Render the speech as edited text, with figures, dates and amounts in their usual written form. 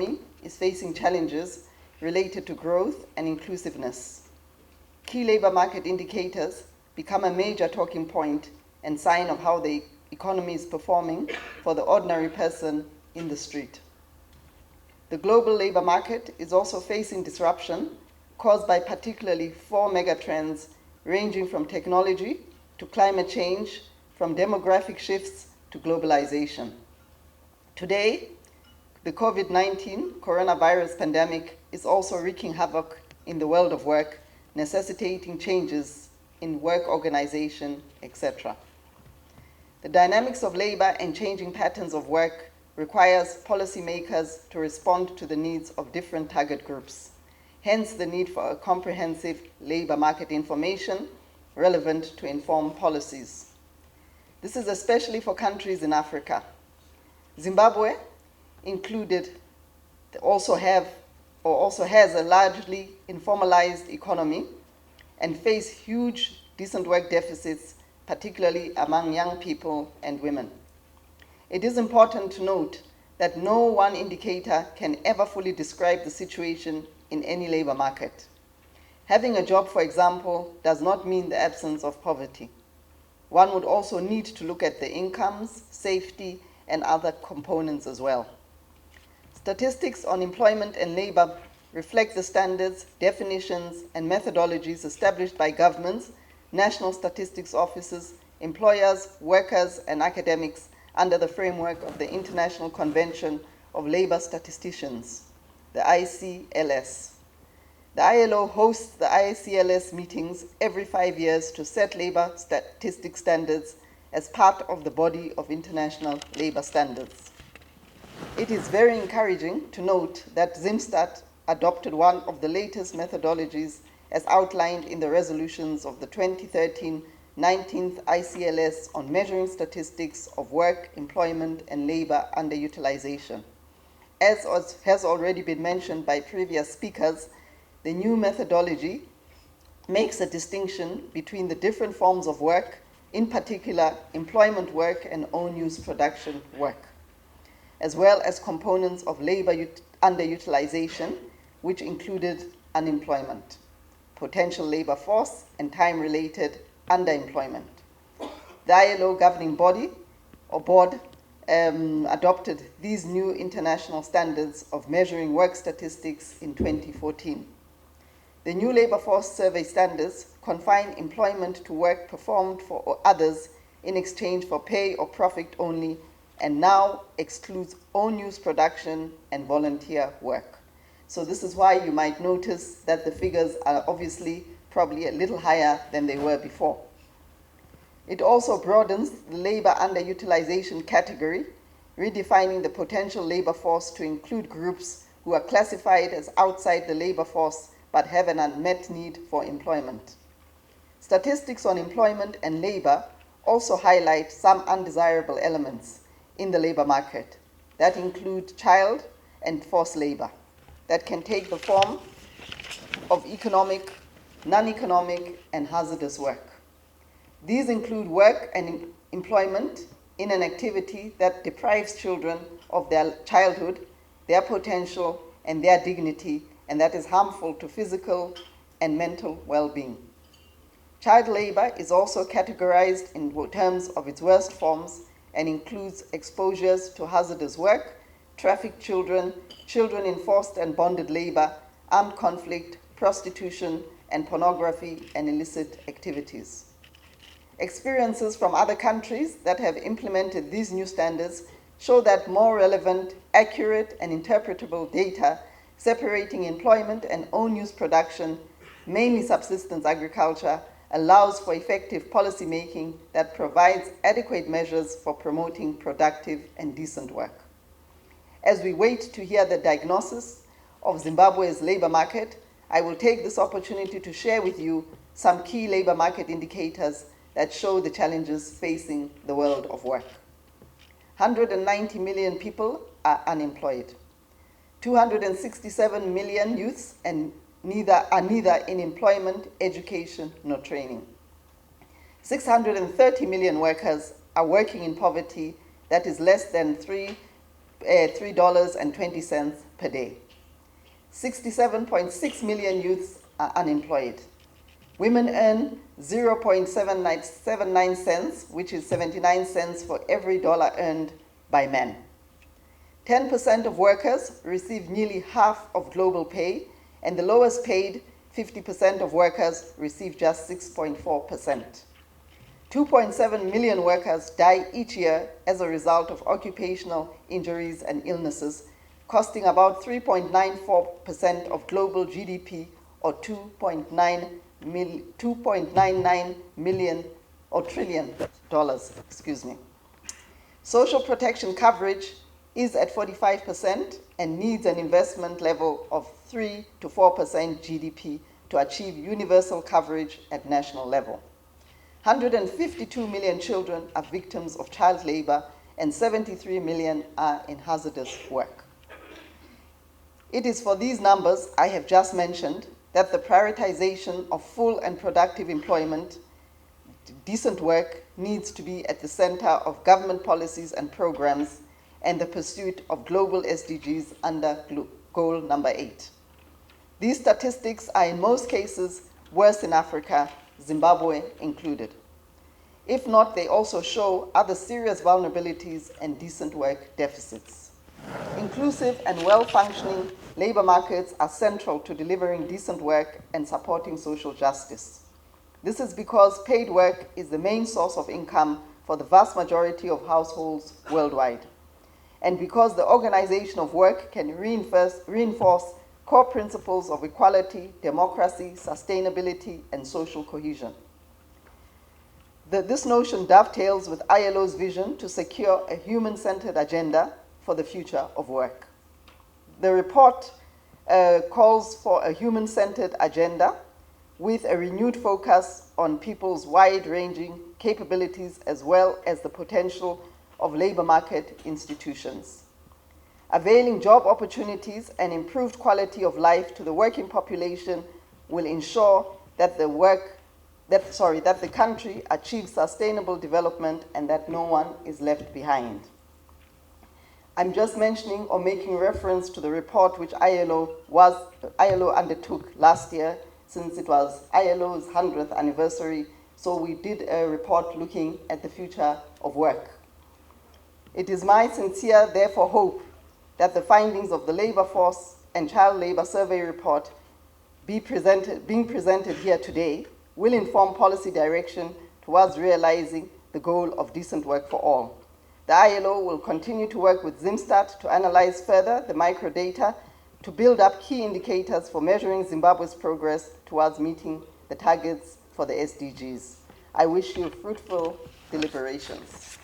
economy is facing challenges related to growth and inclusiveness. Key labor market indicators become a major talking point and sign of how the economy is performing for the ordinary person in the street. The global labor market is also facing disruption caused by particularly 4 megatrends ranging from technology to climate change, from demographic shifts to globalization. Today, the COVID-19 coronavirus pandemic is also wreaking havoc in the world of work, necessitating changes in work organization, etc. The dynamics of labor and changing patterns of work requires policymakers to respond to the needs of different target groups, hence the need for a comprehensive labor market information relevant to inform policies. This is especially for countries in Africa. Zimbabwe included also has a largely informalized economy and face huge decent work deficits, particularly among young people and women. It is important to note that no one indicator can ever fully describe the situation in any labor market. Having a job, for example, does not mean the absence of poverty. One would also need to look at the incomes, safety, and other components as well. Statistics on employment and labor reflect the standards, definitions, and methodologies established by governments, national statistics offices, employers, workers, and academics under the framework of the International Convention of Labor Statisticians, the ICLS. The ILO hosts the ICLS meetings every 5 years to set labor statistic standards as part of the body of international labor standards. It is very encouraging to note that Zimstat adopted one of the latest methodologies as outlined in the resolutions of the 2013 19th ICLS on measuring statistics of work, employment, and labor underutilization. As has already been mentioned by previous speakers, the new methodology makes a distinction between the different forms of work, in particular employment work and own-use production work, as well as components of labor underutilization, which included unemployment, potential labor force, and time-related underemployment. The ILO governing body or board adopted these new international standards of measuring work statistics in 2014. The new labor force survey standards confine employment to work performed for others in exchange for pay or profit only, and now excludes own-use production and volunteer work. So this is why you might notice that the figures are obviously probably a little higher than they were before. It also broadens the labor underutilization category, redefining the potential labor force to include groups who are classified as outside the labor force but have an unmet need for employment. Statistics on employment and labor also highlight some undesirable elements in the labor market that include child and forced labor that can take the form of economic, non-economic, and hazardous work. These include work and employment in an activity that deprives children of their childhood, their potential, and their dignity, and that is harmful to physical and mental well-being. Child labor is also categorized in terms of its worst forms and includes exposures to hazardous work, trafficked children, children in forced and bonded labor, armed conflict, prostitution, and pornography and illicit activities. Experiences from other countries that have implemented these new standards show that more relevant, accurate, and interpretable data separating employment and own-use production, mainly subsistence agriculture, allows for effective policy making that provides adequate measures for promoting productive and decent work. As we wait to hear the diagnosis of Zimbabwe's labor market, I will take this opportunity to share with you some key labor market indicators that show the challenges facing the world of work. 190 million people are unemployed. 267 million youths are neither in employment, education, nor training. 630 million workers are working in poverty that is less than 3 $3.20 per day. 67.6 million youths are unemployed. Women earn 0.79 cents, which is 79 cents for every dollar earned by men. 10% of workers receive nearly half of global pay, and the lowest paid 50% of workers receive just 6.4%. 2.7 million workers die each year as a result of occupational injuries and illnesses, costing about 3.94% of global GDP, or $2.99 million or trillion dollars, excuse me. Social protection coverage is at 45% and needs an investment level of 3 to 4% GDP to achieve universal coverage at national level. 152 million children are victims of child labor, and 73 million are in hazardous work. It is for these numbers I have just mentioned that the prioritization of full and productive employment, decent work, needs to be at the center of government policies and programs and the pursuit of global SDGs under goal number 8. These statistics are in most cases worse in Africa, Zimbabwe included. If not, they also show other serious vulnerabilities and decent work deficits. Inclusive and well-functioning labor markets are central to delivering decent work and supporting social justice. This is because paid work is the main source of income for the vast majority of households worldwide, and because the organization of work can reinforce core principles of equality, democracy, sustainability, and social cohesion. This notion dovetails with ILO's vision to secure a human-centered agenda for the future of work. The report calls for a human-centered agenda with a renewed focus on people's wide-ranging capabilities as well as the potential of labor market institutions. Availing job opportunities and improved quality of life to the working population will ensure that the country achieves sustainable development and that no one is left behind. I'm just mentioning or making reference to the report which ILO undertook last year, since it was ILO's 100th anniversary, so we did a report looking at the future of work. It is my sincere, therefore, hope that the findings of the Labor Force and Child Labor Survey report being presented here today will inform policy direction towards realizing the goal of decent work for all. The ILO will continue to work with Zimstat to analyze further the microdata to build up key indicators for measuring Zimbabwe's progress towards meeting the targets for the SDGs. I wish you fruitful deliberations.